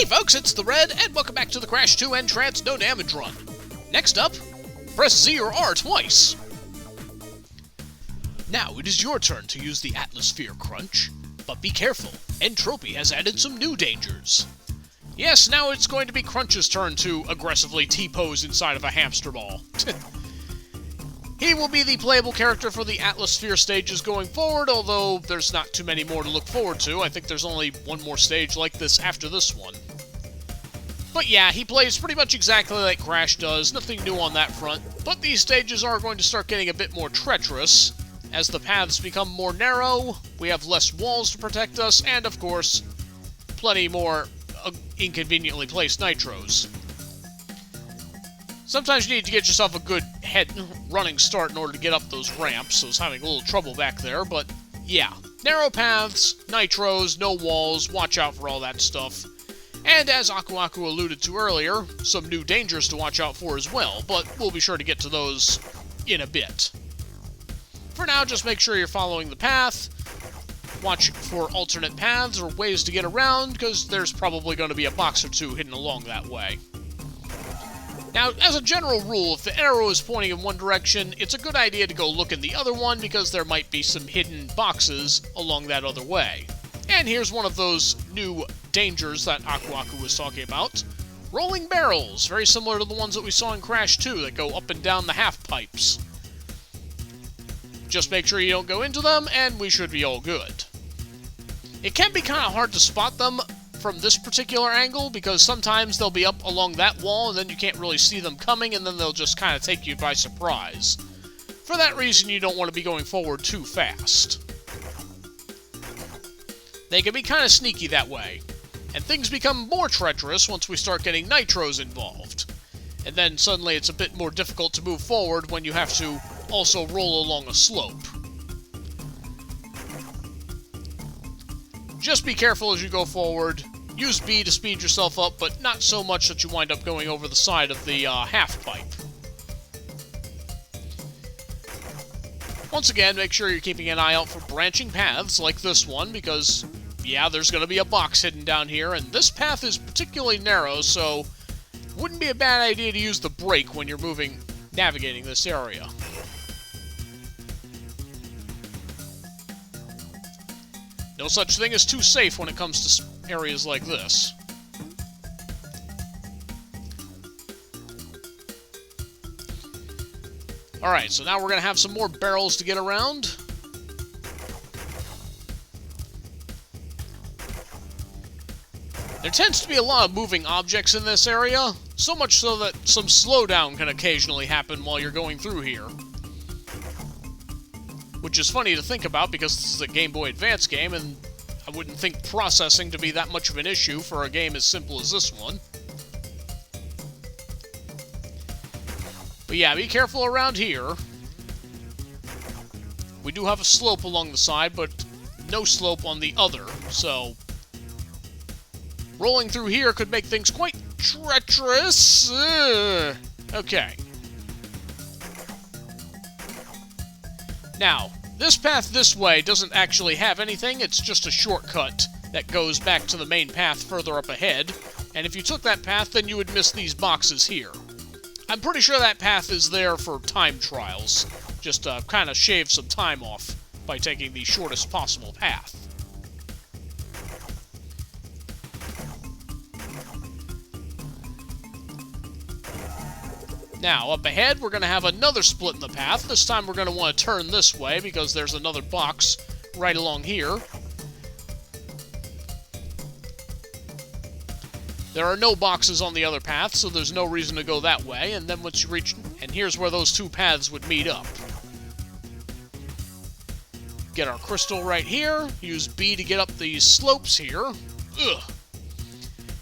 Hey folks, it's the Red, and welcome back to the Crash 2 and Tranced No Damage run. Next up, press Z or R twice. Now it is your turn to use the Atlasphere Crunch, but be careful, Entropy has added some new dangers. Yes, now it's going to be Crunch's turn to aggressively T-pose inside of a hamster ball. He will be the playable character for the Atlasphere stages going forward, although there's not too many more to look forward to. I think there's only one more stage like this after this one. But yeah, he plays pretty much exactly like Crash does, nothing new on that front. But these stages are going to start getting a bit more treacherous. As the paths become more narrow, we have less walls to protect us, and of course, plenty more inconveniently placed nitros. Sometimes you need to get yourself a good head running start in order to get up those ramps, so I was having a little trouble back there, but yeah. Narrow paths, nitros, no walls, watch out for all that stuff. And as Aku Aku alluded to earlier, some new dangers to watch out for as well, but we'll be sure to get to those in a bit. For now, just make sure you're following the path, watch for alternate paths or ways to get around, because there's probably going to be a box or two hidden along that way. Now, as a general rule, if the arrow is pointing in one direction, it's a good idea to go look in the other one, because there might be some hidden boxes along that other way. And here's one of those new dangers that Aku Aku was talking about. Rolling barrels, very similar to the ones that we saw in Crash 2 that go up and down the half pipes. Just make sure you don't go into them, and we should be all good. It can be kind of hard to spot them from this particular angle, because sometimes they'll be up along that wall, and then you can't really see them coming, and then they'll just kind of take you by surprise. For that reason, you don't want to be going forward too fast. They can be kind of sneaky that way, and things become more treacherous once we start getting nitros involved. And then suddenly it's a bit more difficult to move forward when you have to also roll along a slope. Just be careful as you go forward. Use B to speed yourself up, but not so much that you wind up going over the side of the half pipe. Once again, make sure you're keeping an eye out for branching paths like this one, because, yeah, there's going to be a box hidden down here, and this path is particularly narrow, so wouldn't be a bad idea to use the brake when you're navigating this area. No such thing as too safe when it comes to areas like this. Alright, so now we're going to have some more barrels to get around. There tends to be a lot of moving objects in this area, so much so that some slowdown can occasionally happen while you're going through here. Which is funny to think about, because this is a Game Boy Advance game, and I wouldn't think processing to be that much of an issue for a game as simple as this one. But yeah, be careful around here. We do have a slope along the side, but no slope on the other, so rolling through here could make things quite treacherous. Okay. Now, this path this way doesn't actually have anything, it's just a shortcut that goes back to the main path further up ahead, and if you took that path, then you would miss these boxes here. I'm pretty sure that path is there for time trials, just to kind of shave some time off by taking the shortest possible path. Now, up ahead, we're going to have another split in the path. This time we're going to want to turn this way, because there's another box right along here. There are no boxes on the other path, so there's no reason to go that way, and then once you reach... and here's where those two paths would meet up. Get our crystal right here, use B to get up these slopes here. Ugh.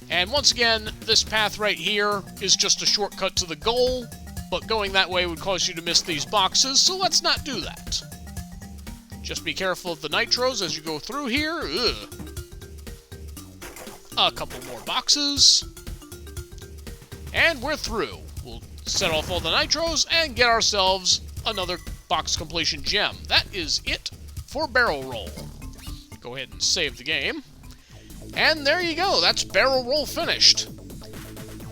And once again, this path right here is just a shortcut to the goal, but going that way would cause you to miss these boxes, so let's not do that. Just be careful of the nitros as you go through here. Ugh. A couple more boxes. And we're through. We'll set off all the nitros and get ourselves another box completion gem. That is it for Barrel Roll. Go ahead and save the game. And there you go, that's barrel roll finished.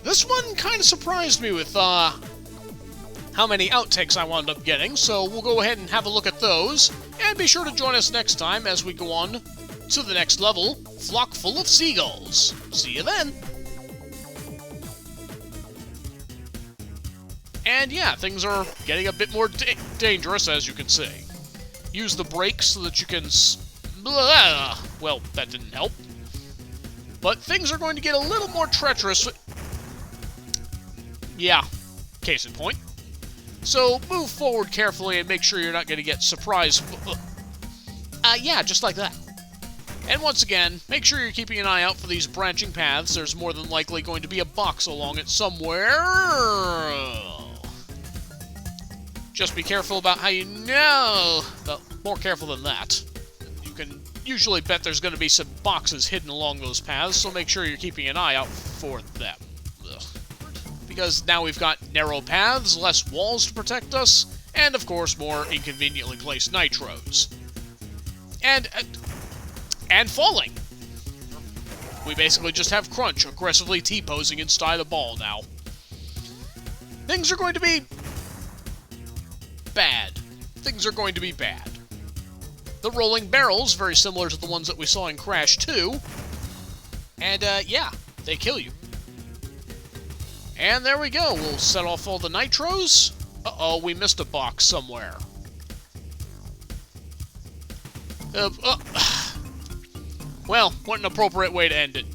This one kind of surprised me with how many outtakes I wound up getting, so we'll go ahead and have a look at those, and be sure to join us next time as we go on to the next level, Flock Full of Seagulls. See you then! And yeah, things are getting a bit more dangerous, as you can see. Use the brakes so that you can well, that didn't help. But things are going to get a little more treacherous. Yeah, case in point. So move forward carefully and make sure you're not going to get surprised. Yeah, just like that. And once again, make sure you're keeping an eye out for these branching paths. There's more than likely going to be a box along it somewhere. Just be careful about how you know. Well, more careful than that. You can usually bet there's going to be some boxes hidden along those paths, so make sure you're keeping an eye out for them. Ugh. Because now we've got narrow paths, less walls to protect us, and of course more inconveniently placed nitros. And falling. We basically just have Crunch aggressively T-posing inside a ball now. Things are going to be bad. Things are going to be bad. The rolling barrels, very similar to the ones that we saw in Crash 2. And, yeah, they kill you. And there we go. We'll set off all the nitros. Uh-oh, we missed a box somewhere. Well, what an appropriate way to end it.